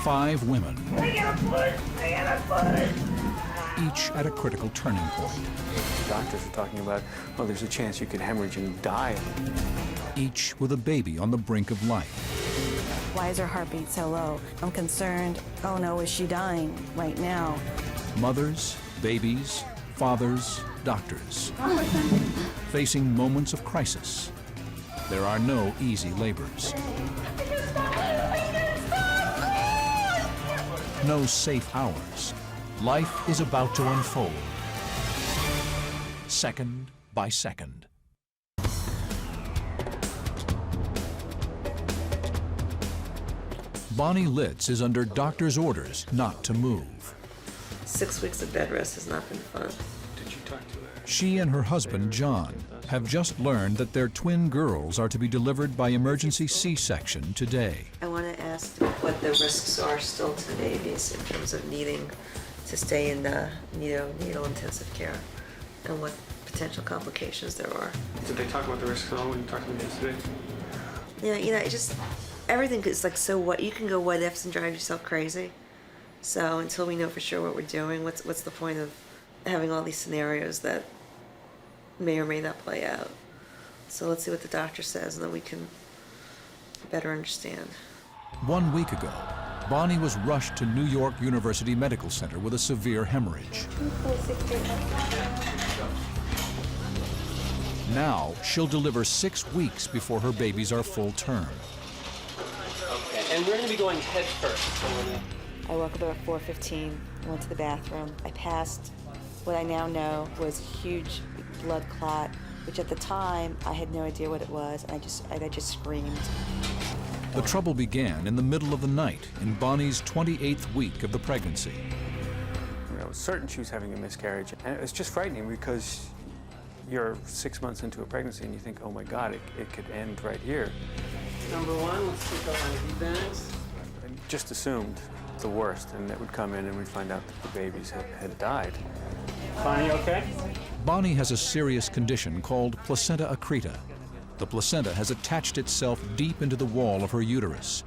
5 women. I gotta push. Each at a critical turning point. Doctors are talking about, well, there's a chance you could hemorrhage and die. Each with a baby on the brink of life. Why is her heartbeat so low? I'm concerned. Oh no, is she dying right now? Mothers, babies, fathers, doctors. Facing moments of crisis. There are no easy labors. No safe hours. Life is about to unfold, second by second. Bonnie Litz is under doctor's orders not to move. 6 weeks of bed rest has not been fun. Did you talk to her? She and her husband, John, have just learned that their twin girls are to be delivered by emergency C-section today. I want to ask what the risks are still to the babies in terms of needing to stay in the neonatal intensive care and what potential complications there are. Did they talk about the risks at all when you talked to them yesterday? Yeah, it just, everything is like, so what, you can go what ifs and drive yourself crazy. So until we know for sure what we're doing, what's the point of having all these scenarios that may or may not play out? So let's see what the doctor says and then we can better understand. 1 week ago, Bonnie was rushed to New York University Medical Center with a severe hemorrhage. Now, she'll deliver 6 weeks before her babies are full term. Okay, and we're going to be going head first. I woke up at 4:15, went to the bathroom. I passed what I now know was huge blood clot, which at the time I had no idea what it was, and I just screamed. The trouble began in the middle of the night in Bonnie's 28th week of the pregnancy. I was certain she was having a miscarriage, and it was just frightening because you're 6 months into a pregnancy and you think, oh my God, it could end right here. Number one, let's take out our IV bags. I just assumed the worst, and it would come in and we'd find out that the babies had died. Bonnie, okay? Bonnie has a serious condition called Placenta Accreta. The placenta has attached itself deep into the wall of her uterus.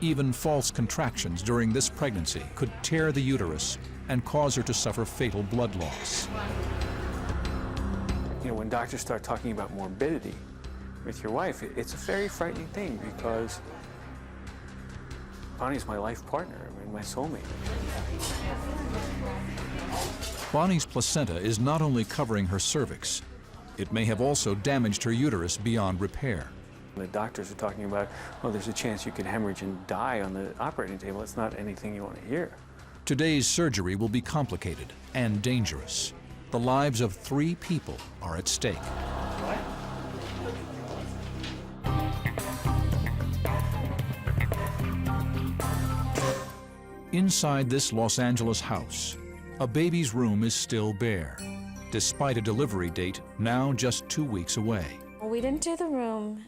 Even false contractions during this pregnancy could tear the uterus and cause her to suffer fatal blood loss. You know, when doctors start talking about morbidity with your wife, it's a very frightening thing because Bonnie's my life partner, my soulmate. Bonnie's placenta is not only covering her cervix, it may have also damaged her uterus beyond repair. The doctors are talking about, well, there's a chance you could hemorrhage and die on the operating table. It's not anything you want to hear. Today's surgery will be complicated and dangerous. The lives of 3 people are at stake. Inside this Los Angeles house, a baby's room is still bare, despite a delivery date now just 2 weeks away. Well, we didn't do the room.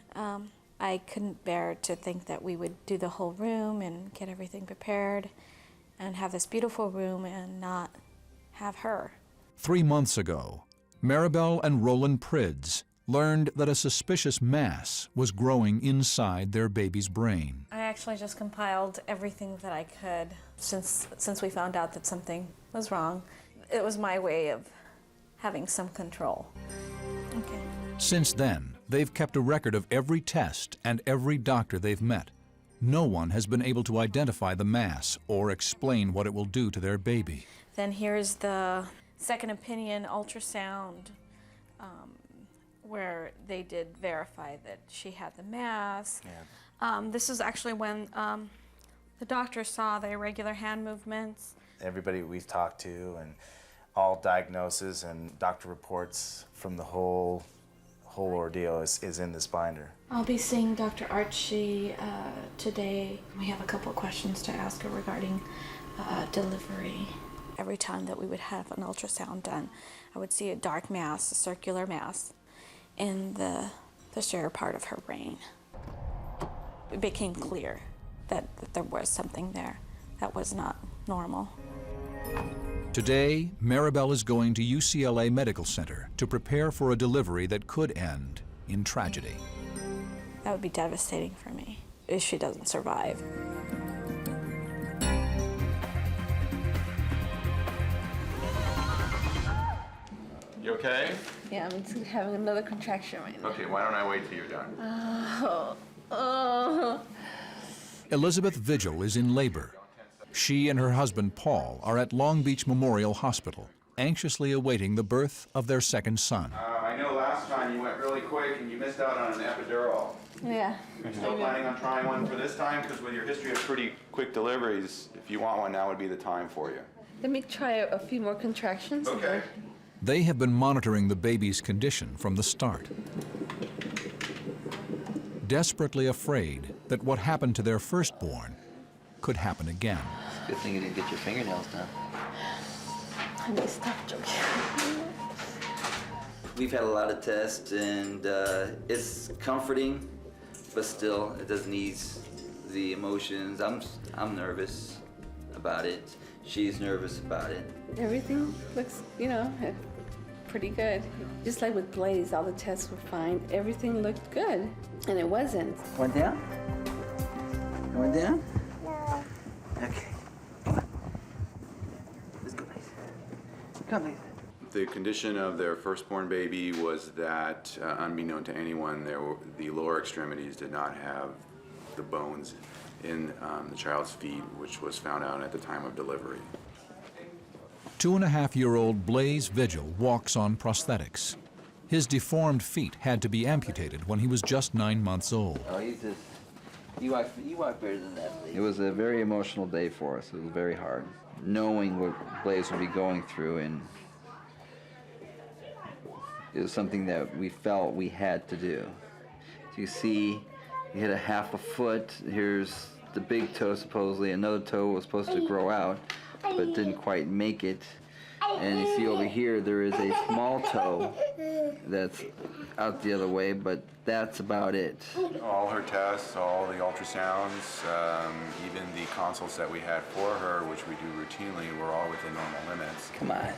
I couldn't bear to think that we would do the whole room and get everything prepared and have this beautiful room and not have her. 3 months ago, Marbel and Roland Prids learned that a suspicious mass was growing inside their baby's brain. I actually just compiled everything that I could since we found out that something was wrong. It was my way of having some control. Okay. Since then, they've kept a record of every test and every doctor they've met. No one has been able to identify the mass or explain what it will do to their baby. Then here's the second opinion ultrasound, where they did verify that she had the mass. Yeah. This is actually when the doctor saw the irregular hand movements. Everybody we've talked to and all diagnoses and doctor reports from the whole ordeal is in this binder. I'll be seeing Dr. Archie today. We have a couple of questions to ask her regarding delivery. Every time that we would have an ultrasound done, I would see a dark mass, a circular mass, in the posterior part of her brain. It became clear that there was something there that was not normal. Today, Marbel is going to UCLA Medical Center to prepare for a delivery that could end in tragedy. That would be devastating for me if she doesn't survive. You okay? Yeah, I'm just having another contraction right now. Okay, why don't I wait till you're done? Oh. Elizabeth Vigil is in labor. She and her husband, Paul, are at Long Beach Memorial Hospital, anxiously awaiting the birth of their second son. I know last time you went really quick and you missed out on an epidural. Yeah. Are you still planning on trying one for this time? Because with your history of pretty quick deliveries, if you want one, now would be the time for you. Let me try a few more contractions. Okay. They have been monitoring the baby's condition from the start, desperately afraid that what happened to their firstborn could happen again. Good thing you didn't get your fingernails done. I need to stop joking. We've had a lot of tests, and it's comforting, but still, it doesn't ease the emotions. I'm nervous about it. She's nervous about it. Everything looks, pretty good. Just like with Blaze, all the tests were fine. Everything looked good, and it wasn't. Went down? Went down? No. Okay. Let's go, please. Come, please. The condition of their firstborn baby was that, unbeknown to anyone, the lower extremities did not have the bones in the child's feet, which was found out at the time of delivery. 2.5-year-old Blaze Vigil walks on prosthetics. His deformed feet had to be amputated when he was just 9 months old. Oh, you walk better than that, please. It was a very emotional day for us. It was very hard, knowing what Blaze would be going through, and it was something that we felt we had to do. So you see, he had a half a foot. Here's the big toe, supposedly. Another toe was supposed to grow out, but didn't quite make it. And you see over here, there is a small toe that's out the other way, but that's about it. All her tests, all the ultrasounds, even the consults that we had for her, which we do routinely, were all within normal limits. Come on.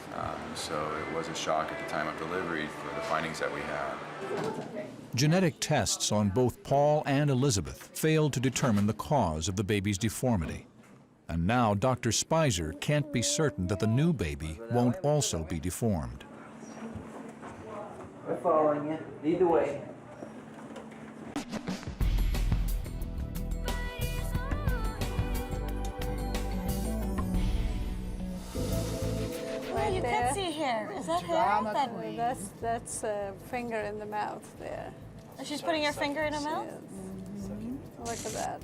So it was a shock at the time of delivery for the findings that we had. Genetic tests on both Paul and Elizabeth failed to determine the cause of the baby's deformity. And now Dr. Spicer can't be certain that the new baby won't also be deformed. We're following you. Lead the way. Well, you can see here. Is that hair? That's a finger in the mouth there. She's putting her finger in her mouth? Look at that.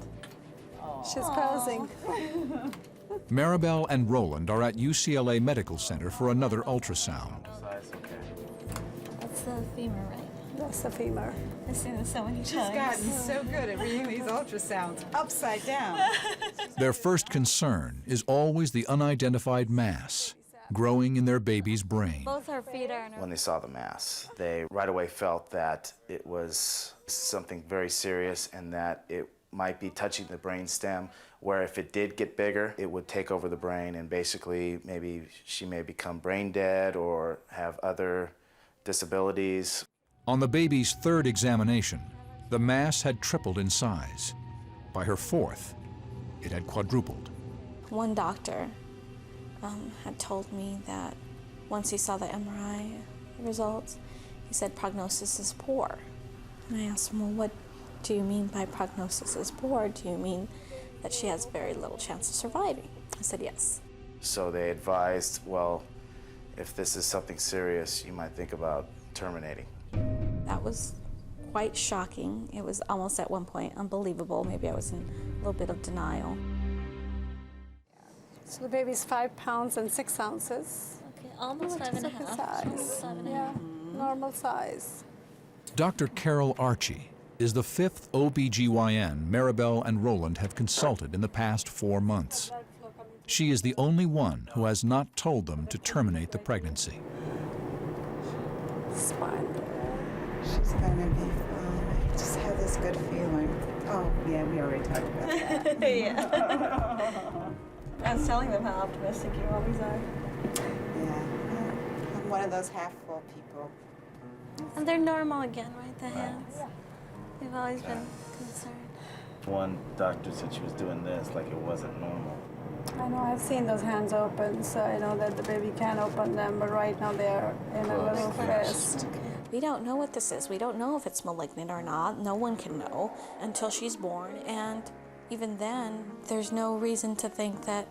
She's posing. Marbel and Roland are at UCLA Medical Center for another ultrasound. That's the femur, right? That's the femur. I've seen this so many times. She's gotten so good at reading these ultrasounds upside down. Their first concern is always the unidentified mass growing in their baby's brain. Both her feet are in her... When they saw the mass, they right away felt that it was something very serious and that it might be touching the brain stem, where if it did get bigger, it would take over the brain and basically maybe she may become brain dead or have other disabilities. On the baby's third examination, the mass had tripled in size. By her fourth, it had quadrupled. One doctor had told me that once he saw the MRI results, he said prognosis is poor. And I asked him, well, what do you mean by prognosis is poor? Do you mean that she has very little chance of surviving? I said yes. So they advised, well, if this is something serious, you might think about terminating. That was quite shocking. It was almost at one point unbelievable. Maybe I was in a little bit of denial. So the baby's 5 pounds and 6 ounces. Okay, almost 5.5. Size. Yeah, normal size. Dr. Carol Archie is the 5th OBGYN Marbel and Roland have consulted in the past 4 months. She is the only one who has not told them to terminate the pregnancy. Spine there. She's gonna be fine. I just have this good feeling. Oh, yeah, we already talked about that. Yeah. I was telling them how optimistic you always are. Yeah, I'm one of those half-full people. And they're normal again, right, the hands? They've always been concerned. One doctor said she was doing this like it wasn't normal. I know I've seen those hands open, so I know that the baby can open them, but right now they're in a little fist. We don't know what this is. We don't know if it's malignant or not. No one can know until she's born, and even then, there's no reason to think that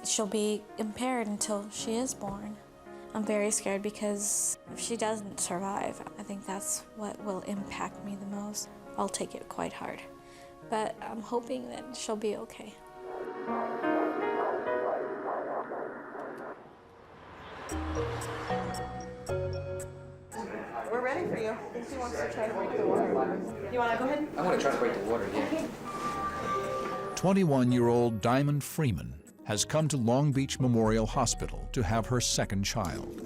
she'll be impaired until she is born. I'm very scared because if she doesn't survive, I think that's what will impact me the most. I'll take it quite hard, but I'm hoping that she'll be okay. We're ready for you. I think she wants to try to break the water. You want to go ahead? I want to try to break the water, yeah. 21-year-old Diamond Freeman has come to Long Beach Memorial Hospital to have her second child.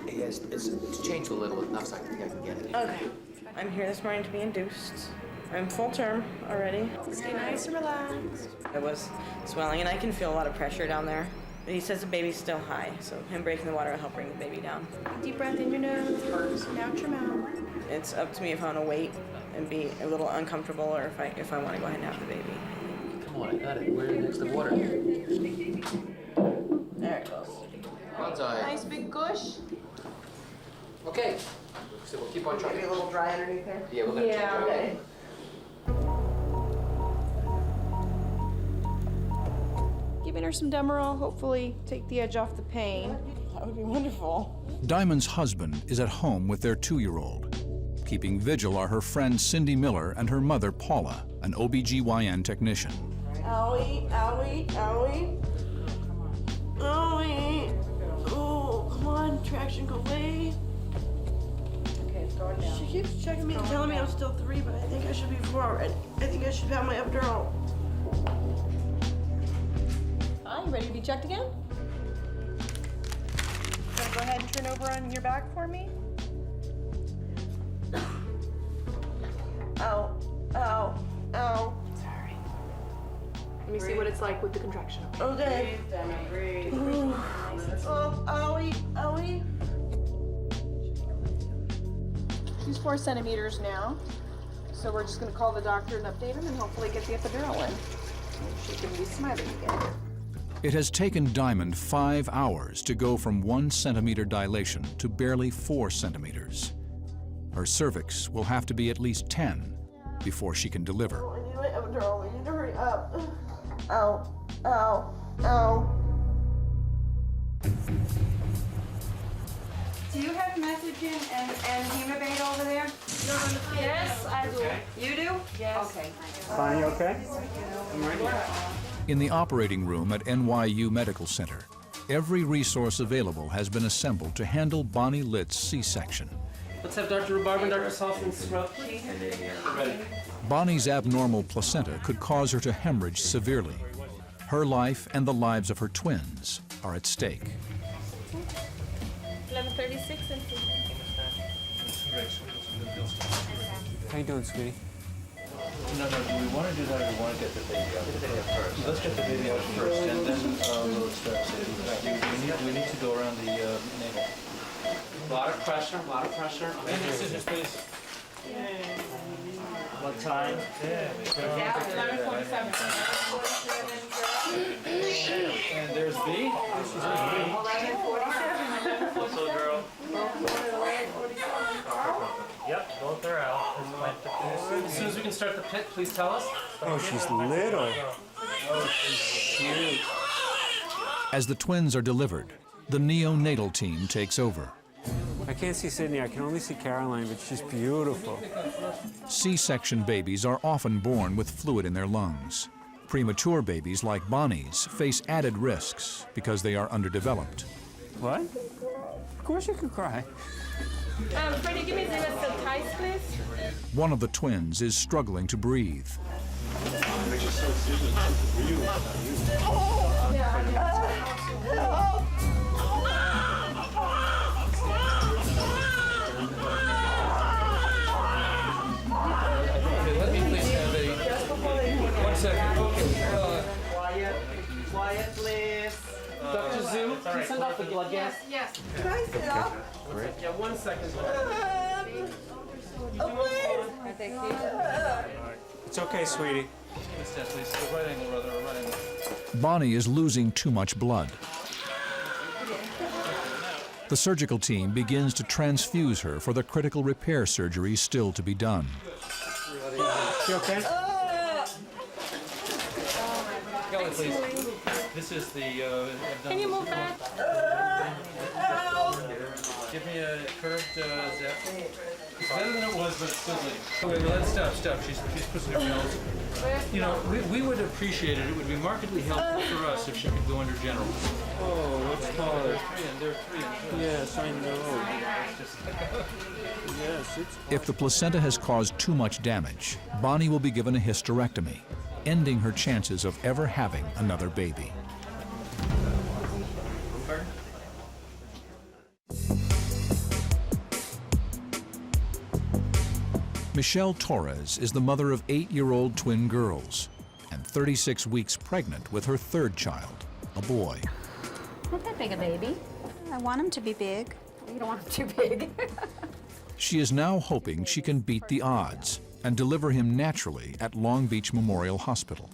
Yes, it's changed a little enough so I think I can get it. Okay. I'm here this morning to be induced. I'm full term already. Stay nice and relaxed. I was swelling, and I can feel a lot of pressure down there. But he says the baby's still high, so him breaking the water will help bring the baby down. Deep breath in your nose, out your mouth. It's up to me if I want to wait and be a little uncomfortable, or if I want to go ahead and have the baby. Come on, I got it. We're next to the water. There it goes. Bonsai. Nice big gush. Okay. So we'll keep on trying. Maybe a little dry underneath there? Yeah, we're gonna try. Okay. Giving her some Demerol, hopefully take the edge off the pain. That would be wonderful. Diamond's husband is at home with their 2-year-old. Keeping vigil are her friend Cindy Miller and her mother Paula, an OBGYN technician. Owie, owie, owie. Owie. Oh, come on, traction, go away. Okay, it's going down. She keeps checking me and telling me I'm still 3, but I think I should be 4. I think I should have my epidural. Hi, you ready to be checked again? Gonna go ahead and turn over on your back for me. Ow, ow, ow. Sorry. Let me see what it's like with the contraction. Okay. Breathe, breathe. Oh, owie, owie. She's 4 centimeters now. So we're just gonna call the doctor and update him and hopefully get the epidural in. She can be smiling again. It has taken Diamond 5 hours to go from 1 centimeter dilation to barely 4 centimeters. Her cervix will have to be at least 10 before she can deliver. Oh, I need my epidural. We need to hurry up. Ow, ow, ow. Do you have messaging and Hemorrhage over there? Yes, I do. You do? Yes. Okay. Bonnie, okay? I'm ready. In the operating room at NYU Medical Center, every resource available has been assembled to handle Bonnie Litt's C-section. Let's have Dr. Rhubarb and Dr. Saltzman scrub. Ready. Bonnie's abnormal placenta could cause her to hemorrhage severely. Her life and the lives of her twins are at stake. 11:36 and 2. How you doing, sweetie? No, do we want to do that or do we want to get the baby out first? Let's get the baby out first, and then we'll start saving. We need to go around the navel. A lot of pressure, a lot of pressure. Okay, scissors, please. What time? Yeah. 11:47. And there's B. 11:47. So, girl. Yep, both are out. As soon as we can start the pit, please tell us. Oh, she's little. Oh, she's cute. As the twins are delivered, the neonatal team takes over. I can't see Sydney. I can only see Caroline, but she's beautiful. C-section babies are often born with fluid in their lungs. Premature babies like Bonnie's face added risks because they are underdeveloped. What? Of course you can cry. Freddie, give me the ties, please. One of the twins is struggling to breathe. Let me please have a... 1 second. Okay. Quiet, please. Dr. Zoo, can you send off the blood gas? Yes. Can I sit up? Yeah, 1 second. It's okay, sweetie. Please, please. Right angle, brother. Right angle. Bonnie is losing too much blood. The surgical team begins to transfuse her for the critical repair surgery still to be done. You okay? Kelly, please. This is the... Can you move back? Give me a curved zip. It's better than it was, but it's still bleeding. Okay, let's stop. She's pushing her nose. You know, we would appreciate it. It would be markedly helpful for us if she could go under general. Oh, what's called? They're three. Yes, I know. Yes, it's... If the placenta has caused too much damage, Bonnie will be given a hysterectomy, ending her chances of ever having another baby. Michelle Torres is the mother of 8-year-old twin girls and 36 weeks pregnant with her third child, a boy. Not that big a baby. I want him to be big. You don't want him too big. She is now hoping she can beat the odds and deliver him naturally at Long Beach Memorial Hospital.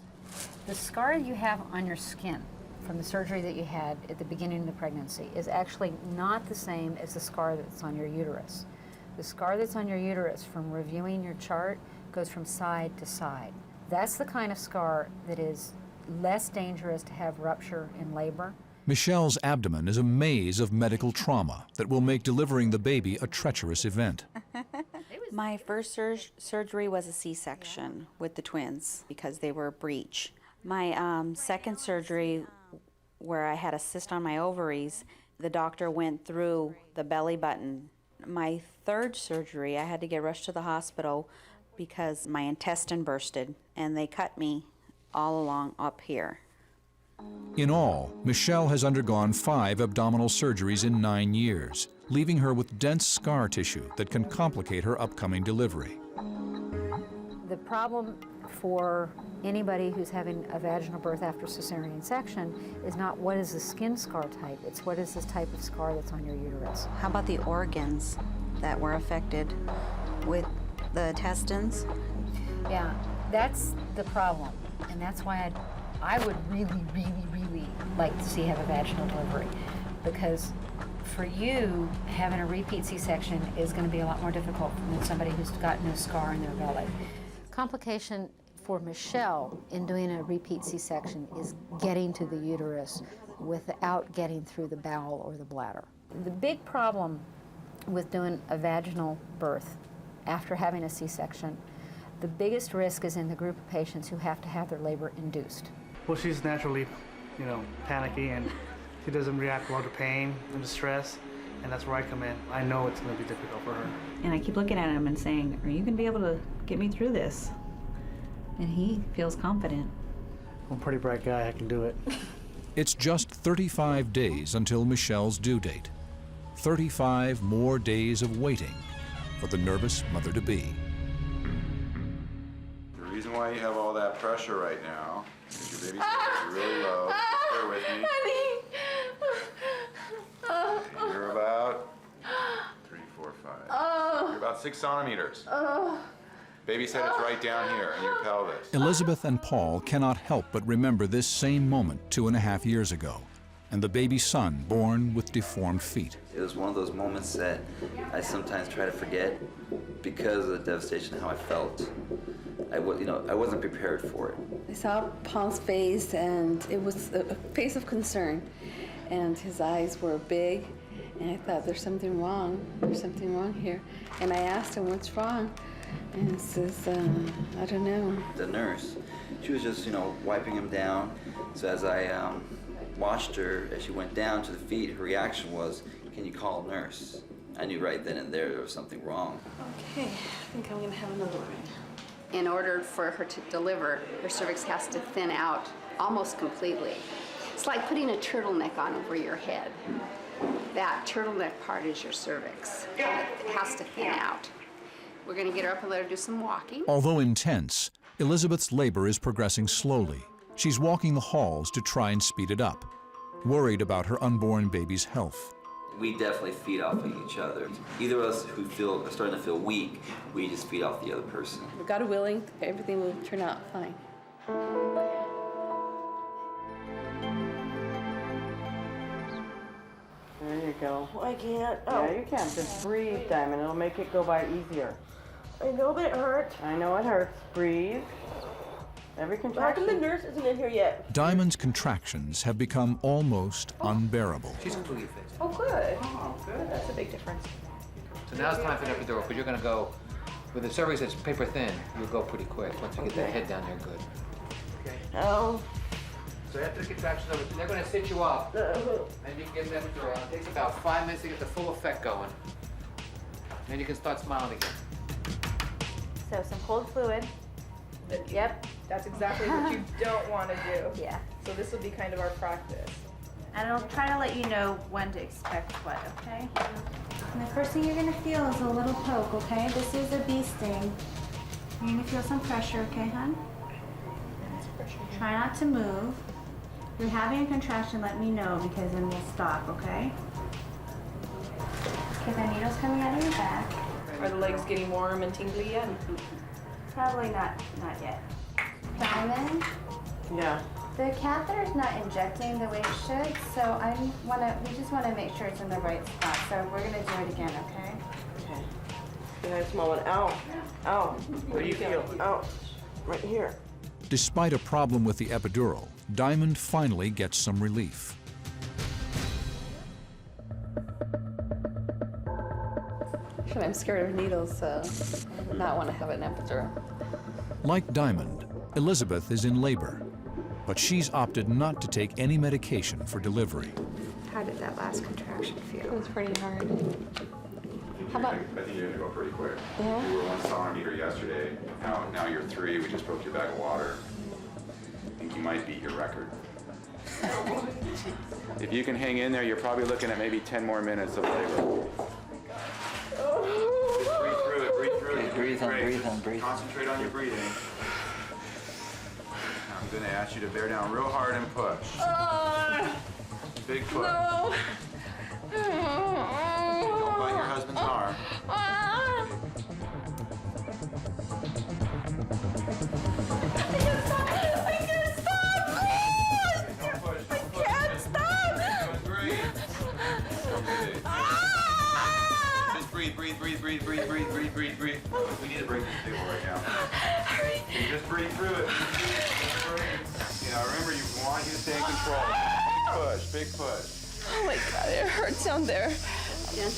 The scar you have on your skin from the surgery that you had at the beginning of the pregnancy is actually not the same as the scar that's on your uterus. The scar that's on your uterus from reviewing your chart goes from side to side. That's the kind of scar that is less dangerous to have rupture in labor. Michelle's abdomen is a maze of medical trauma that will make delivering the baby a treacherous event. My first surgery was a C-section with the twins because they were a breech. My second surgery, where I had a cyst on my ovaries, the doctor went through the belly button. My third surgery, I had to get rushed to the hospital because my intestine bursted, and they cut me all along up here. In all, Michelle has undergone 5 abdominal surgeries in 9 years, leaving her with dense scar tissue that can complicate her upcoming delivery. The problem for anybody who's having a vaginal birth after cesarean section is not what is the skin scar type, it's what is this type of scar that's on your uterus. How about the organs that were affected with the intestines? Yeah, that's the problem, and that's why I would really like to see you have a vaginal delivery, because for you, having a repeat C-section is going to be a lot more difficult than somebody who's got no scar in their belly. Complication for Michelle in doing a repeat C-section is getting to the uterus without getting through the bowel or the bladder. The big problem with doing a vaginal birth after having a C-section, the biggest risk is in the group of patients who have to have their labor induced. Well, she's naturally, panicky, and she doesn't react well to pain and distress, and that's where I come in. I know it's going to be difficult for her. And I keep looking at him and saying, are you going to be able to get me through this? And he feels confident. I'm a pretty bright guy, I can do it. It's just 35 days until Michelle's due date. 35 more days of waiting for the nervous mother-to-be. The reason why you have all that pressure right now is your baby's temperature is really low. Just bear with me. Okay, you're about 3, 4, 5. You're about 6 centimeters. Baby said it's right down here in your pelvis. Elizabeth and Paul cannot help but remember this same moment 2.5 years ago, and the baby son born with deformed feet. It was one of those moments that I sometimes try to forget because of the devastation of how I felt. I wasn't prepared for it. I saw Paul's face, and it was a face of concern, and his eyes were big, and I thought, there's something wrong. There's something wrong here. And I asked him, what's wrong? And he says, I don't know. The nurse, she was just, wiping him down. So as I watched her, as she went down to the feet, her reaction was, can you call a nurse? I knew right then and there was something wrong. Okay, I think I'm gonna have another one. In order for her to deliver, her cervix has to thin out almost completely. It's like putting a turtleneck on over your head. That turtleneck part is your cervix. It has to thin out. We're going to get her up and let her do some walking. Although intense, Elizabeth's labor is progressing slowly. She's walking the halls to try and speed it up, worried about her unborn baby's health. We definitely feed off of each other. Either of us who are starting to feel weak, we just feed off the other person. God willing, everything will turn out fine. go. I can't. Yeah, you can. Just breathe, Diamond. It'll make it go by easier. I know that it hurts. I know it hurts. Breathe. Every How contraction. come the nurse isn't in here yet? Diamond's contractions have become almost unbearable. She's completely fixed. Oh, good. Oh, good. That's a big difference. So now it's time for the epidural, because you're going to go, with the cervix that's paper thin, you'll go pretty quick. Once you get that head down there, good. Okay. Oh. So after the contractions over, they're going to sit you up. Then you can get the epidural. It takes about 5 minutes to get the full effect going. Then you can start smiling again. So some cold fluid. Yep. That's exactly what you don't want to do. Yeah. So this will be kind of our practice. And I'll try to let you know when to expect what, okay? And the first thing you're gonna feel is a little poke, okay? This is a bee sting. You're gonna feel some pressure, okay, hon? Try not to move. If you're having a contraction, let me know, because then we'll stop, okay? Okay, the needle's coming out of your back. Are the legs getting warm and tingly yet? Probably not yet. Diamond? Yeah. The catheter's not injecting the way it should, so we just wanna make sure it's in the right spot. So we're gonna do it again, okay? Okay. Can I have a small one? Ow. Ow. Where do you feel? Ow. Right here. Despite a problem with the epidural, Diamond finally gets some relief. I'm scared of needles, so I would not want to have an epidural. Like Diamond, Elizabeth is in labor, but she's opted not to take any medication for delivery. How did that last contraction feel? It was pretty hard. How about? I think you're gonna go pretty quick. Yeah. You were 1 centimeter yesterday. Now you're 3. We just broke your bag of water. I think you might beat your record. If you can hang in there, you're probably looking at maybe 10 more minutes of labor. Just breathe through it. Breathe through it. Breathe. Concentrate on your breathing. I'm gonna ask you to bear down real hard and push. Big push. No. Don't bite your husband's arm. Breathe. We need to break this table right now. You just breathe through it. Remember, you want you to stay in control. Big push. Oh my God, it hurts down there. Good.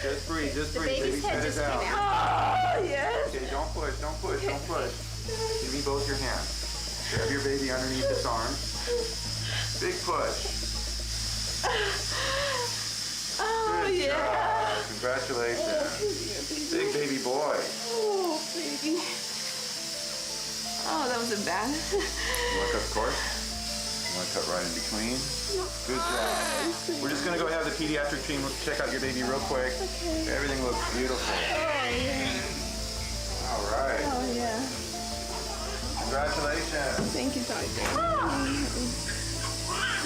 Just breathe. The baby's head just came out. Oh, yes. Okay, don't push. Give me both your hands. Grab your baby underneath his arm. Big push. Oh, Good yeah. job. Congratulations. Big baby boy. Oh, baby. Oh, that wasn't bad. You want to cut the cord? You want to cut right in between? Good job. We're just going to go have the pediatric team check out your baby real quick. Okay. Everything looks beautiful. Oh, yeah. All right. Oh, yeah. Congratulations. Thank you, Doctor.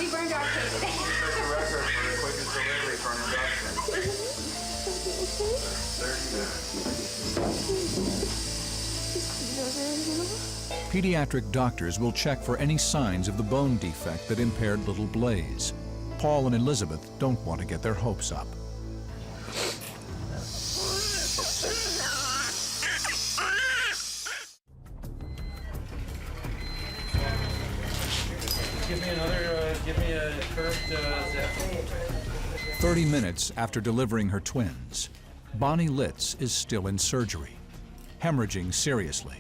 We burned our cake. Set the record for the quickest delivery for an induction. 30 minutes. Pediatric doctors will check for any signs of the bone defect that impaired little Blaze. Paul and Elizabeth don't want to get their hopes up. Give me a curved zap. 30 minutes after delivering her twins, Bonnie Litz is still in surgery, hemorrhaging seriously.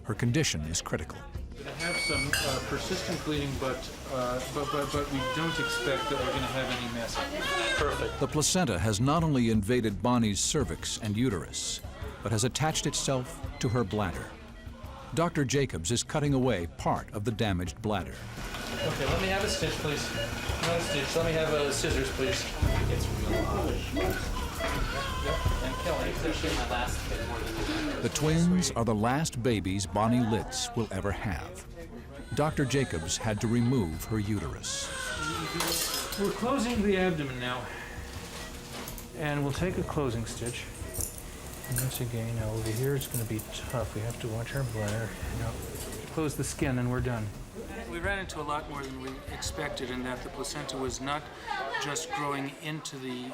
Her condition is critical. I have some persistent bleeding, but we don't expect that we're going to have any massive. Perfect. The placenta has not only invaded Bonnie's cervix and uterus, but has attached itself to her bladder. Dr. Jacobs is cutting away part of the damaged bladder. Okay, let me have a stitch, please. Not a stitch. Let me have scissors, please. It's real hard. And Kelly, this is my last bit. The twins are the last babies Bonnie Litz will ever have. Dr. Jacobs had to remove her uterus. We're closing the abdomen now. And we'll take a closing stitch. And once again, now over here it's going to be tough. We have to watch our bladder. Now, close the skin and we're done. We ran into a lot more than we expected in that the placenta was not just growing into the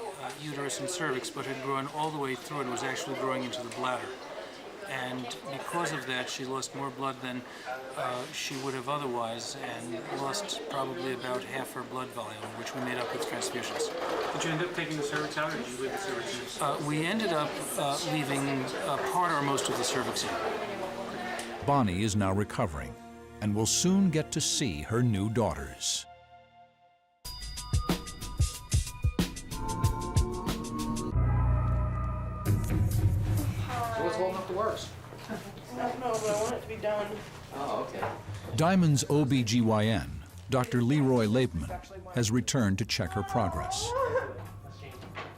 uterus and cervix, but had grown all the way through and was actually growing into the bladder. And because of that, she lost more blood than she would have otherwise, and lost probably about half her blood volume, which we made up with transfusions. Did you end up taking the cervix out, or did you leave the cervix in? We ended up leaving part or most of the cervix in. Bonnie is now recovering and will soon get to see her new daughters. What's holding up the works? I don't know, but I want it to be done. Oh, okay. Diamond's OBGYN, Dr. Leroy Leibman, has returned to check her progress.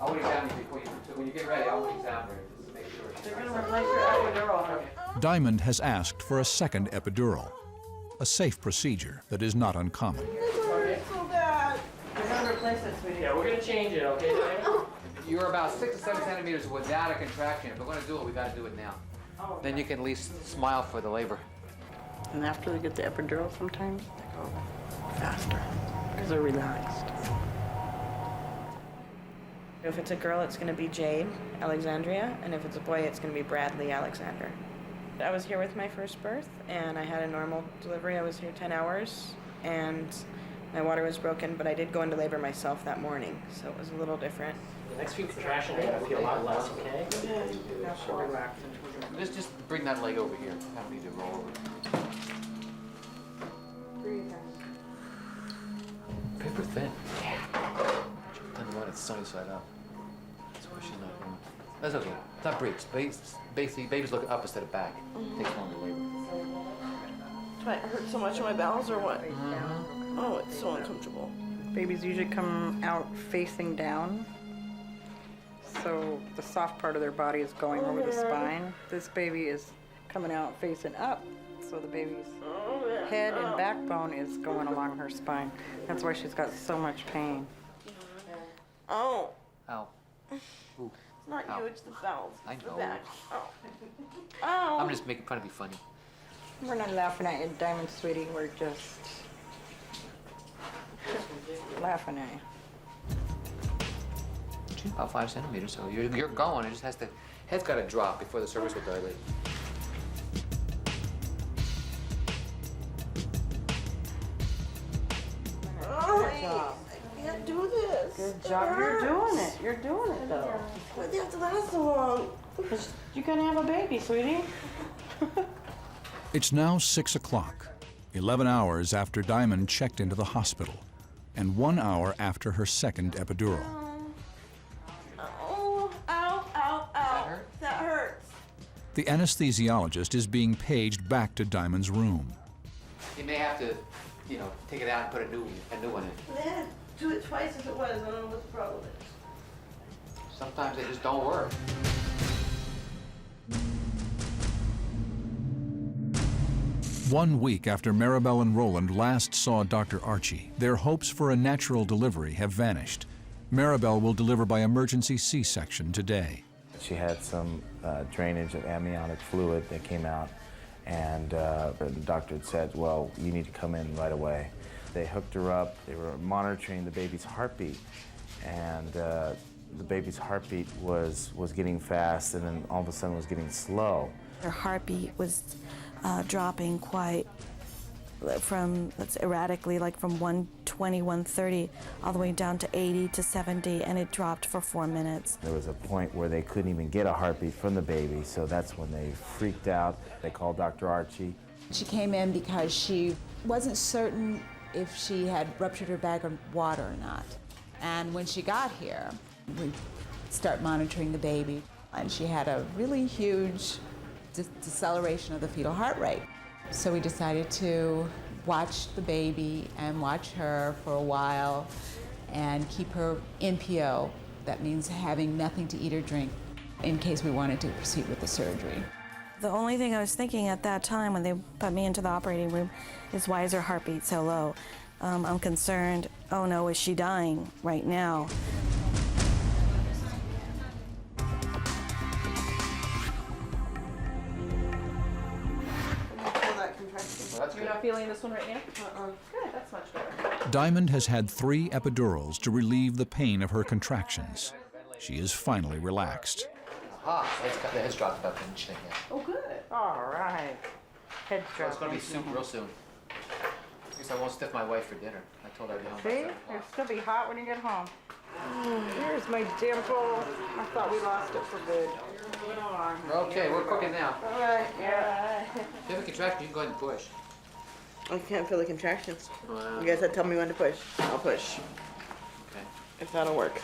I want to examine you before you, when you get ready, I want to examine her just to make sure. They're going to replace your epidural. Diamond has asked for a second epidural, a safe procedure that is not uncommon. Okay. So bad. We're going to replace it, sweetie. Yeah, we're going to change it, okay? You're about 6 to 7 centimeters without a contraction. If we're going to do it, we got to do it now. Oh. Then you can at least smile for the labor. And after they get the epidural, sometimes they go faster because they're relaxed. If it's a girl, it's going to be Jade Alexandria, and if it's a boy, it's going to be Bradley Alexander. I was here with my first birth, and I had a normal delivery. I was here 10 hours, and my water was broken, but I did go into labor myself that morning, so it was a little different. The next few contractions are going to feel a lot less, okay? Just bring that leg over here. I don't need to roll over. Paper thin. Yeah. Tell me what, it's sunny side up. That's why she's not going. That's okay. It's not breaks. Basically, babies look up instead of back. Takes longer labor. Do I hurt so much in my bowels or what? Oh, it's so uncomfortable. Babies usually come out facing down, so the soft part of their body is going over the spine. This baby is coming out facing up, so the baby's head and backbone is going along her spine. That's why she's got so much pain. Oh. Ow. Ooh. It's not you, it's the bowels. I It's the know. back. Oh. Oh. I'm just trying to be funny. We're not laughing at you, Diamond, sweetie. We're just laughing at you. About 5 centimeters, so you're going. It just has to, head's got to drop before the cervix will dilate. Oh, I can't do this. Good job. You're doing it. You're doing it, though. Why'd they have to last so long? You're gonna have a baby, sweetie. It's now 6 o'clock, 11 hours after Diamond checked into the hospital, and 1 hour after her second epidural. Oh, ow, ow, ow. That hurts. The anesthesiologist is being paged back to Diamond's room. You may have to, take it out and put a new one in. They had to do it twice as it was. I don't know what the problem is. Sometimes they just don't work. One week after Marbel and Roland last saw Dr. Archie, their hopes for a natural delivery have vanished. Marbel will deliver by emergency C-section today. She had some drainage of amniotic fluid that came out, and the doctor had said, well, you need to come in right away. They hooked her up. They were monitoring the baby's heartbeat, and the baby's heartbeat was getting fast, and then all of a sudden was getting slow. Her heartbeat was dropping quite erratically, like from 120, 130, all the way down to 80 to 70, and it dropped for 4 minutes. There was a point where they couldn't even get a heartbeat from the baby, so that's when they freaked out. They called Dr. Archie. She came in because she wasn't certain if she had ruptured her bag of water or not. And when she got here, we start monitoring the baby, and she had a really huge deceleration of the fetal heart rate. So we decided to watch the baby and watch her for a while and keep her NPO. That means having nothing to eat or drink in case we wanted to proceed with the surgery. The only thing I was thinking at that time when they put me into the operating room is, why is her heartbeat so low? I'm concerned, oh no, is she dying right now? Well, that's good. feeling this one right now? Good, that's much better. Diamond has had 3 epidurals to relieve the pain of her contractions. She is finally relaxed. Aha, the head's dropped about 10 inches. Oh, good. All right. Head So strap. it's going to be soup real soon. At least I won't stiff my wife for dinner. I told her I'd be home by See? 7 o'clock. It's gonna be hot when you get home. Here's my dimple. I thought we lost it for good. Okay, we're cooking now. All right, yeah. If you have a contraction, you can go ahead and push. I can't feel the contractions. Wow. You guys had to tell me when to push. I'll push. Okay. If that'll work.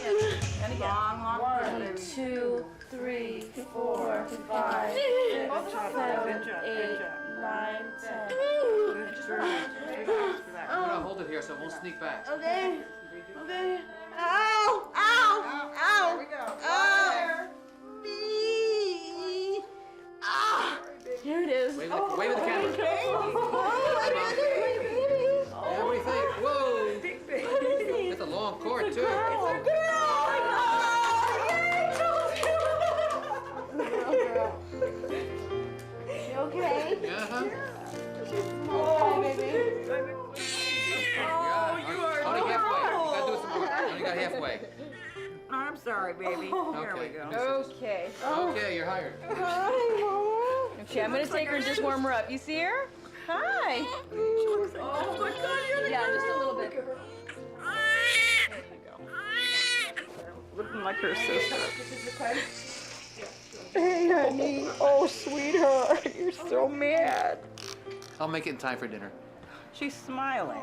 And again. Long 1, 2, 3, 4, 5, 6, 7, 8, 9, 10. I'm going to hold it here so it won't sneak back. Okay. Okay. Ow! Ow! Ow! There we go. Ow! Me! Ah! Here it is. Wave with the camera. Okay. Yeah, what do you think? Whoa! Big baby. It's a long cord, too. It's a girl! You okay? Uh-huh. Oh, baby. Oh, you are only halfway. You got to do some more. Only got halfway. I'm sorry, baby. There we go. Okay. Okay, you're hired. Hi, Mama. Okay, I'm gonna take her and just warm her up. You see her? Hi. Oh my God, you're the Yeah, just a little bit. Looking like her sister. Hey, honey. Oh, sweetheart. You're so mad. I'll make it in time for dinner. She's smiling.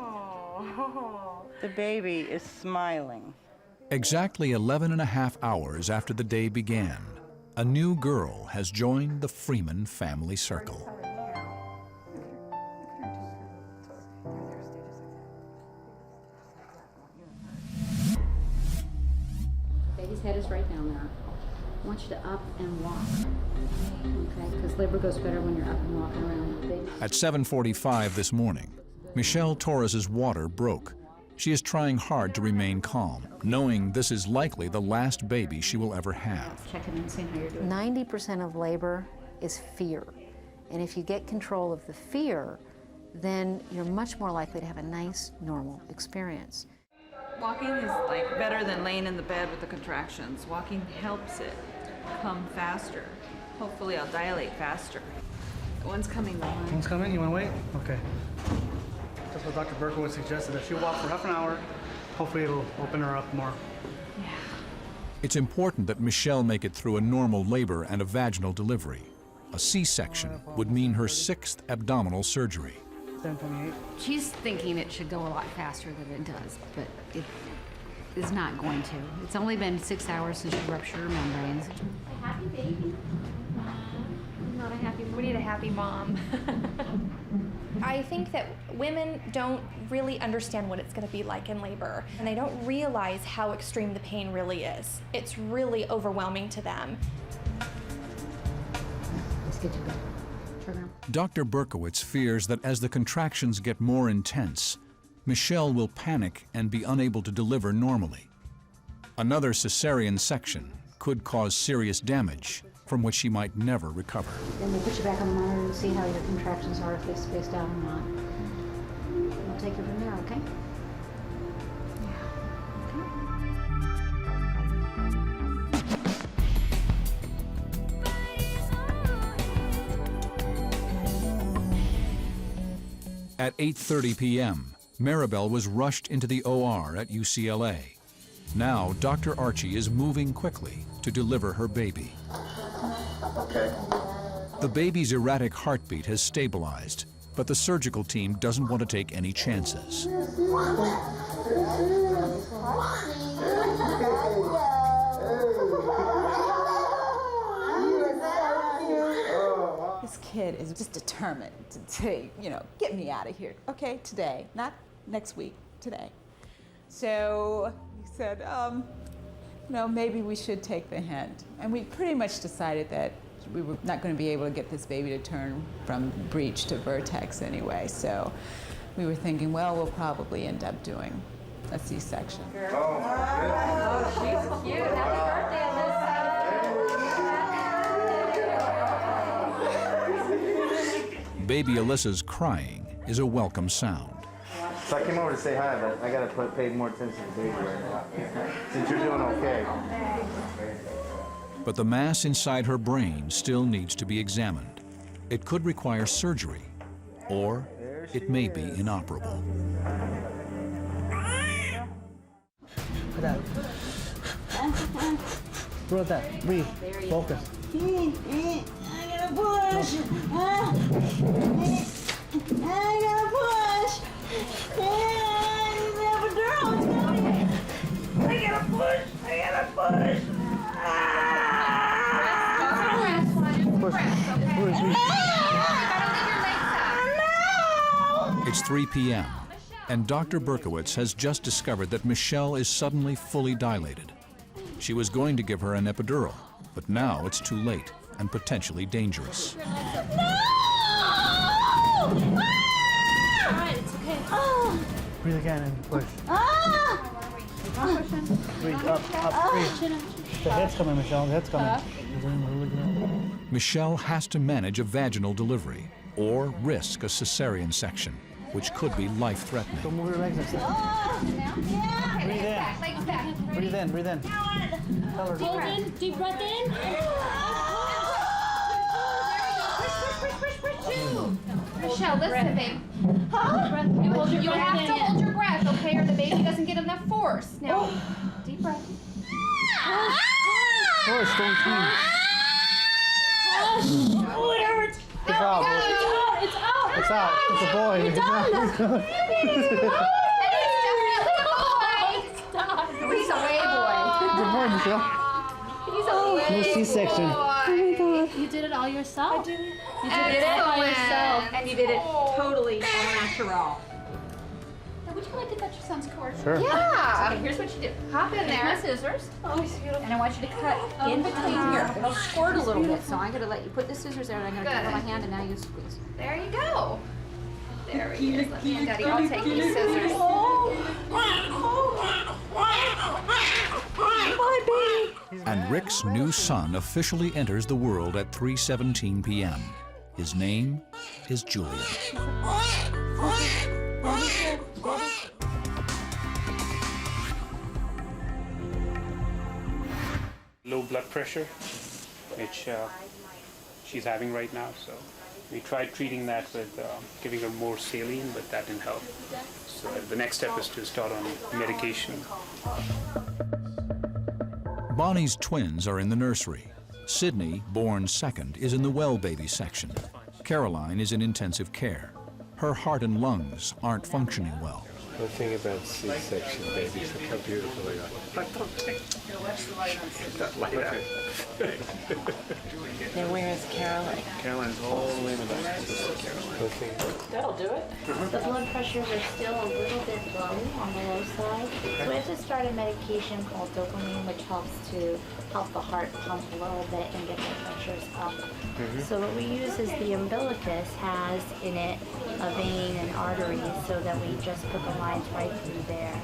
The baby is smiling. Exactly 11.5 hours after the day began, a new girl has joined the Freeman family circle. Baby's head is right down there. I want you to up and walk. Okay, because labor goes better when you're up and walking around. Baby. At 7:45 this morning, Michelle Torres's water broke. She is trying hard to remain calm, knowing this is likely the last baby she will ever have. Checking in, seeing how you're doing. 90% of labor is fear. And if you get control of the fear, then you're much more likely to have a nice, normal experience. Walking is like better than laying in the bed with the contractions. Walking helps it come faster. Hopefully I'll dilate faster. One's coming behind. One's coming? You want to wait? Okay. That's what Dr. Berkowitz suggested. If she walks for half an hour, hopefully it'll open her up more. It's important that Michelle make it through a normal labor and a vaginal delivery. A C-section would mean her 6th abdominal surgery. 7:28. She's thinking it should go a lot faster than it does, but it is not going to. It's only been 6 hours since she ruptured her membranes. A happy baby. Not a happy. We need a happy mom. I think that women don't really understand what it's going to be like in labor, and they don't realize how extreme the pain really is. It's really overwhelming to them. Let's get you back. Turn around. Dr. Berkowitz fears that as the contractions get more intense, Michelle will panic and be unable to deliver normally. Another cesarean section could cause serious damage from which she might never recover. Then we'll put you back on the monitor and see how your contractions are, if they spaced out or not. We'll take it from there, okay? At 8:30 p.m., Marbel was rushed into the OR at UCLA. Now, Dr. Archie is moving quickly to deliver her baby. Okay. The baby's erratic heartbeat has stabilized, but the surgical team doesn't want to take any chances. This kid is just determined to say, get me out of here. Okay, today, not next week, today. So he said, maybe we should take the hint. And we pretty much decided that we were not going to be able to get this baby to turn from breech to vertex anyway. So we were thinking, well, we'll probably end up doing a C-section. Oh, she's cute. Happy birthday, Alyssa. Baby Alyssa's crying is a welcome sound. So I came over to say hi, but I gotta pay more attention to the baby right now. Since you're doing okay. But the mass inside her brain still needs to be examined. It could require surgery, or it may be inoperable. Put that. Throw that. Breathe. Focus. I gotta push. I gotta push. I gotta push. I gotta push. It's 3 p.m., and Dr. Berkowitz has just discovered that Michelle is suddenly fully dilated. She was going to give her an epidural, but now it's too late and potentially dangerous. All right, it's okay. Breathe again and push. Breathe up, breathe. The head's coming, Michelle. The head's coming. Michelle has to manage a vaginal delivery or risk a cesarean section, which could be life-threatening. Don't move your legs next time. Breathe in. Breathe in, breathe in. Hold in, deep breath in. Michelle, listen, babe. You have to hold your breath, okay, or the baby doesn't get enough force. Now, deep breath. Push, don't clean. Oh, it hurts. It's out. It's out. It's out. It's a boy. It's out. He's a way boy. Good boy, Michelle. He's a way No C-section. boy. Oh my God. You did it all yourself? I did it. You did it all by yourself. And you did it totally natural. Would you like to touch your son's cord? Sure. Yeah. Okay, here's what you do. Hop in there. Scissors. Oh, it's beautiful. And I want you to cut in between here. It'll squirt a little bit, so I'm going to let you put the scissors there, and I'm going to cover my hand, and now you squeeze. There you go. There he is. Let me and Daddy. I'll take these scissors. Bye, baby. And Rick's new son officially enters the world at 3:17 p.m. His name is Julian. Low blood pressure, which she's having right now. So we tried treating that with giving her more saline, but that didn't help. So the next step is to start on medication. Bonnie's twins are in the nursery. Sydney, born second, is in the well baby section. Caroline is in intensive care. Her heart and lungs aren't functioning well. One thing about C-section babies, look how beautiful they are. That light out. Now where is Caroline? Caroline's all the way in the back. That'll do it. The blood pressures are still a little bit low on the low side. So we have to start a medication called dopamine, which helps to help the heart pump a little bit and get the pressures up. So what we use is the umbilicus has in it a vein and arteries, so that we just put the lines right through there.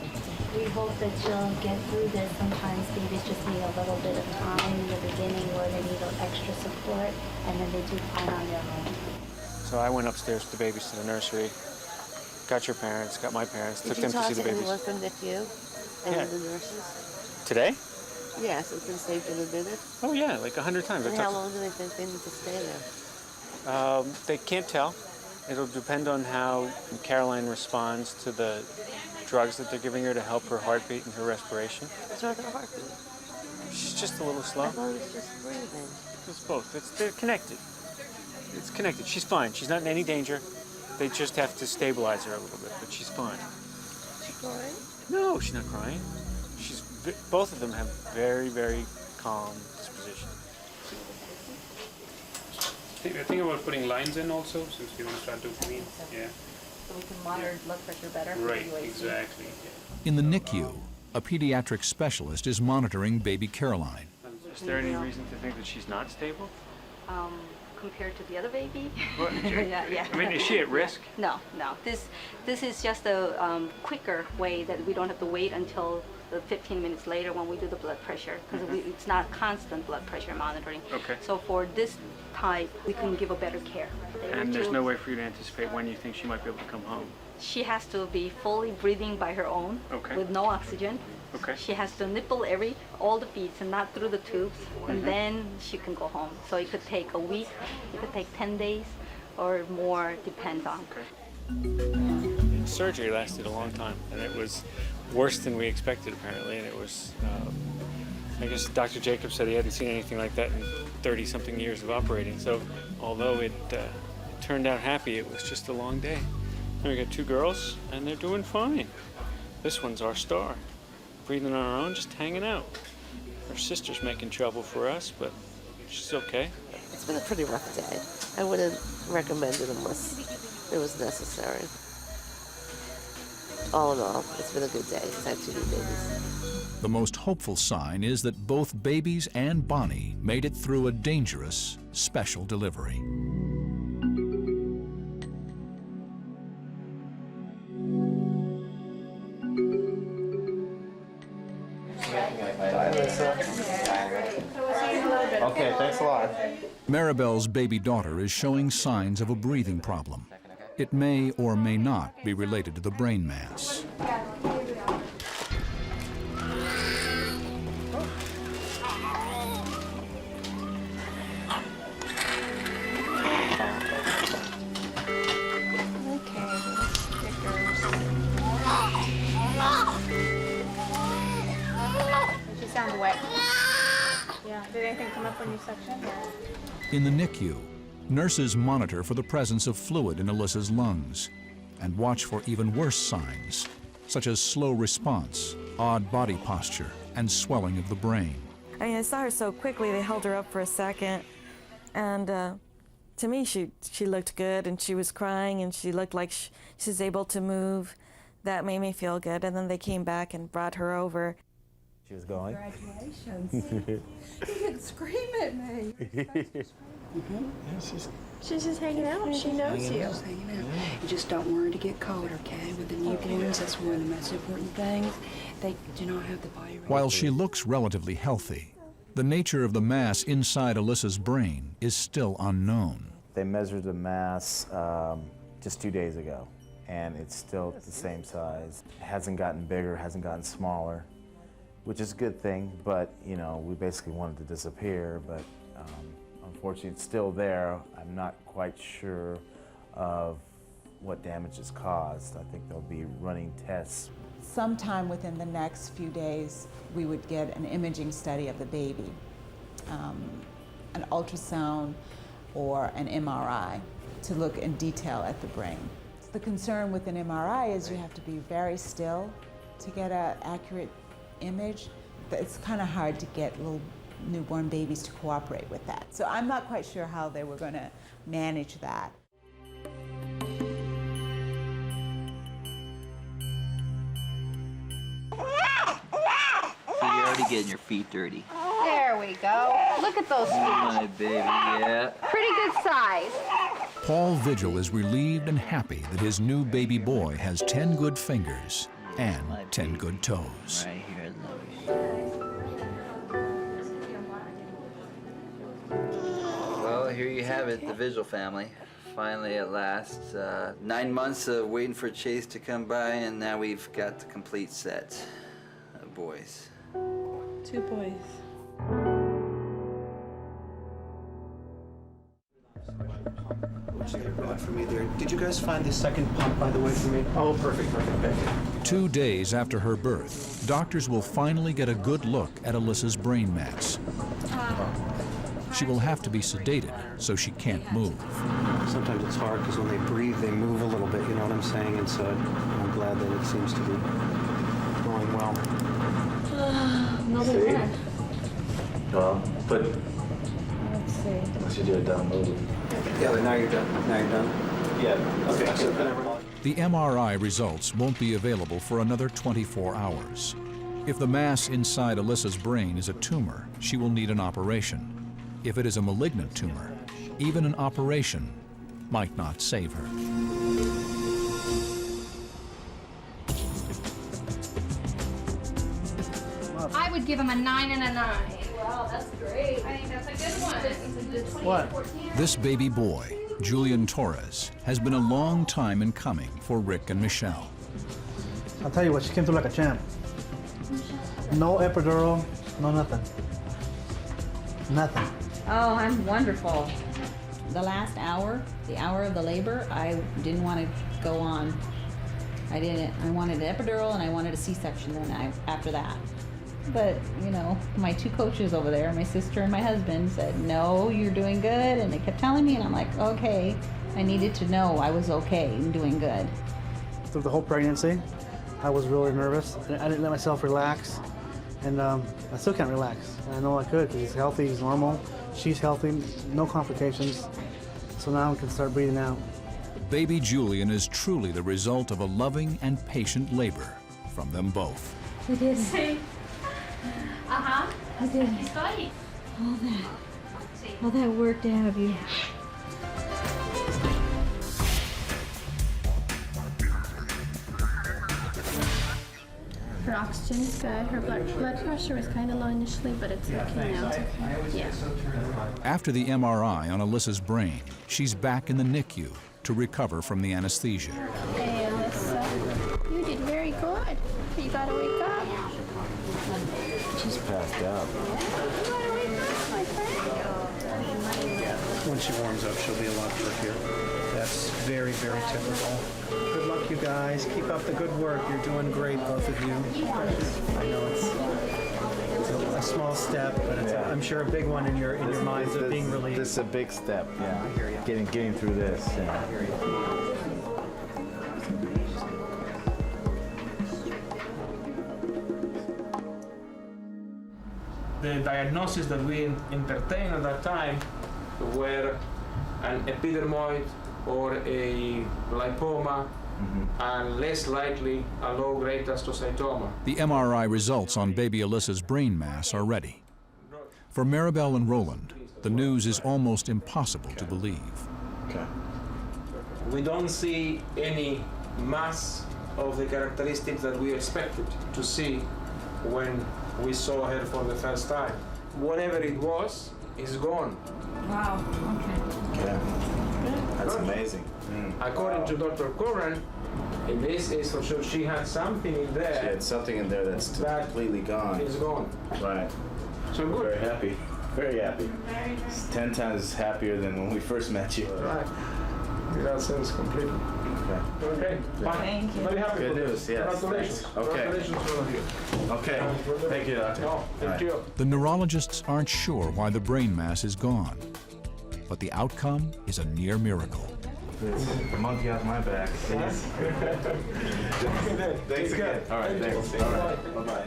We hope that you'll get through this. Sometimes babies just need a little bit of time in the beginning where they need extra support, and then they do fine on their own. So I went upstairs with the babies to the nursery, got your parents, got my parents, took them to see the babies. Did you talk to anyone from NICU and Yeah. the nurses? Today? Yes, it's been safe to visit. Oh yeah, like 100 times. I And how talked- long do they think they need to stay there? They can't tell. It'll depend on how Caroline responds to the drugs that they're giving her to help her heartbeat and her respiration. What's wrong with her heartbeat? She's just a little slow. I thought it was just breathing. It's both. They're connected. It's connected. She's fine. She's not in any danger. They just have to stabilize her a little bit, but she's fine. She crying? No, she's not crying. Both of them have very, very calm disposition. Think about putting lines in also, since we want to start dopamine. Yeah. So we can monitor blood pressure better. Right, exactly. In the NICU, a pediatric specialist is monitoring baby Caroline. Is there any reason to think that she's not stable? compared to the other baby. What? Yeah. I mean, is she at risk? No. This is just a quicker way that we don't have to wait until the 15 minutes later when we do the blood pressure, because it's not constant blood pressure monitoring. Okay. So for this type, we can give a better care. And there's no way for you to anticipate when you think she might be able to come home? She has to be fully breathing by her own, with no oxygen. Okay. She has to nipple all the feeds and not through the tubes, and then she can go home. So it could take a week, it could take 10 days, or more, depends on. Surgery lasted a long time, and it was worse than we expected apparently, and it was, I guess Dr. Jacobs said he hadn't seen anything like that in 30-something years of operating, so although it turned out happy, it was just a long day. And we got 2 girls, and they're doing fine. This one's our star, breathing on her own, just hanging out. Her sister's making trouble for us, but she's okay. It's been a pretty rough day. I wouldn't recommend it unless it was necessary. All in all, it's been a good day. I've had 2 new babies. The most hopeful sign is that both babies and Bonnie made it through a dangerous, special delivery. Bye, Alyssa. Okay, thanks a lot. Marbel's baby daughter is showing signs of a breathing problem. It may or may not be related to the brain mass. She sounds wet. Yeah. Did anything come up when you suctioned? In the NICU, nurses monitor for the presence of fluid in Alyssa's lungs and watch for even worse signs, such as slow response, odd body posture, and swelling of the brain. I mean, I saw her so quickly, they held her up for a second, and to me, she looked good, and she was crying, and she looked like she was able to move. That made me feel good, and then they came back and brought her over. She was going. Congratulations. You can scream at me. She's just hanging out. She knows you. Just hanging out. You just don't want her to get cold, okay? With the newborns, that's one of the most important things. They do not have the body. While she looks relatively healthy, the nature of the mass inside Alyssa's brain is still unknown. They measured the mass just 2 days ago, and it's still the same size. It hasn't gotten bigger, hasn't gotten smaller, which is a good thing, but, you know, we basically wanted to disappear, but unfortunately it's still there. I'm not quite sure of what damage is caused. I think they'll be running tests. Sometime within the next few days, we would get an imaging study of the baby, an ultrasound or an MRI to look in detail at the brain. The concern with an MRI is you have to be very still to get an accurate image. It's kind of hard to get little newborn babies to cooperate with that. So I'm not quite sure how they were going to manage that. So you're already getting your feet dirty. There we go. Look at those feet. My baby, yeah. Pretty good size. Paul Vigil is relieved and happy that his new baby boy has 10 good fingers and 10 good toes. Right here, well, here you have it, the Vigil family. Finally, at last, 9 months of waiting for Chase to come by, and now we've got the complete set of boys. 2 boys. For me there. Did you guys find the second pump, by the way, for me? Oh, perfect. Okay. 2 days after her birth, doctors will finally get a good look at Alyssa's brain mass. She will have to be sedated so she can't move. Sometimes it's hard because when they breathe, they move a little bit, you know what I'm saying? And so I'm glad that it seems to be going well. Another one. Well, but Let's see. once you do a dumb move. Yeah, but now you're done. Now you're done? Yeah. Okay, so The MRI results won't be available for another 24 hours. If the mass inside Alyssa's brain is a tumor, she will need an operation. If it is a malignant tumor, Even an operation might not save her. I would give him a 9 and a 9. Wow, that's great. I think that's a good one. What? This baby boy, Julian Torres, has been a long time in coming for Rick and Michelle. I'll tell you what, she came through like a champ. No epidural, no nothing. Nothing. Oh, I'm wonderful. The last hour, the hour of the labor, I didn't want to go on. I wanted an epidural and I wanted a C-section then after that. But, you know, my two coaches over there, my sister and my husband, said, no, you're doing good. And they kept telling me, and I'm like, okay. I needed to know I was okay and doing good. Through the whole pregnancy, I was really nervous. I didn't let myself relax. And I still can't relax. And I know I could because he's healthy, he's normal. She's healthy, no complications. So now I can start breathing out. Baby Julian is truly the result of a loving and patient labor from them both. We did. Uh-huh. I did. All that work to have you. Her oxygen's good. Her blood pressure was kind of low initially, but it's okay now. Yeah. After the MRI on Alyssa's brain, she's back in the NICU to recover from the anesthesia. Hey, Alyssa, you did very good. You gotta wake up. She's passed out. You gotta wake up, my friend. When she warms up, she'll be a lot trickier. That's very, very typical. Good luck, you guys. Keep up the good work. You're doing great, both of you. I know it's a small step, but it's I'm sure a big one in your minds of being relieved. This is a big step, yeah. I hear you. Getting through this. Yeah. I hear you. The diagnosis that we entertained at that time were an epidermoid or a lipoma, and less likely a low-grade astrocytoma. The MRI results on baby Alyssa's brain mass are ready. For Marbel and Roland, the news is almost impossible to believe. Okay. We don't see any mass of the characteristics that we expected to see when we saw her for the first time. Whatever it was is gone. Wow, okay. Okay. That's amazing. According to Dr. Curran, this is for sure she had something in there. She had something in there that's completely gone. It's gone. Right. So good. Very happy. Very happy. It's 10 times happier than when we first met you. Right. In that sense, completely. Okay. Fine. Thank you. Very happy Good for news, this. yes. Congratulations. Okay. Congratulations to all of you. Okay. Thank you, doctor. No, thank you. The neurologists aren't sure why the brain mass is gone, but the outcome is a near miracle. Monkey off my back, please. Thanks again. All right, thanks. All right, bye-bye.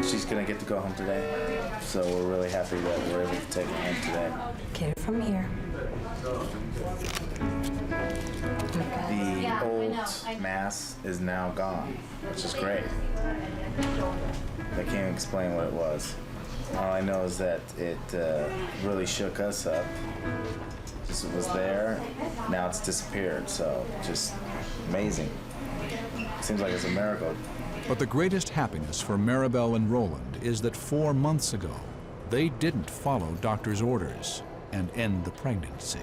She's gonna get to go home today, so we're really happy that we're able to take her home today. Get it from here. The old mass is now gone, which is great. I can't explain what it was. All I know is that it really shook us up. Just it was there, now it's disappeared, so just amazing. Seems like it's a miracle. But the greatest happiness for Marbel and Roland is that 4 months ago, they didn't follow doctor's orders and end the pregnancy.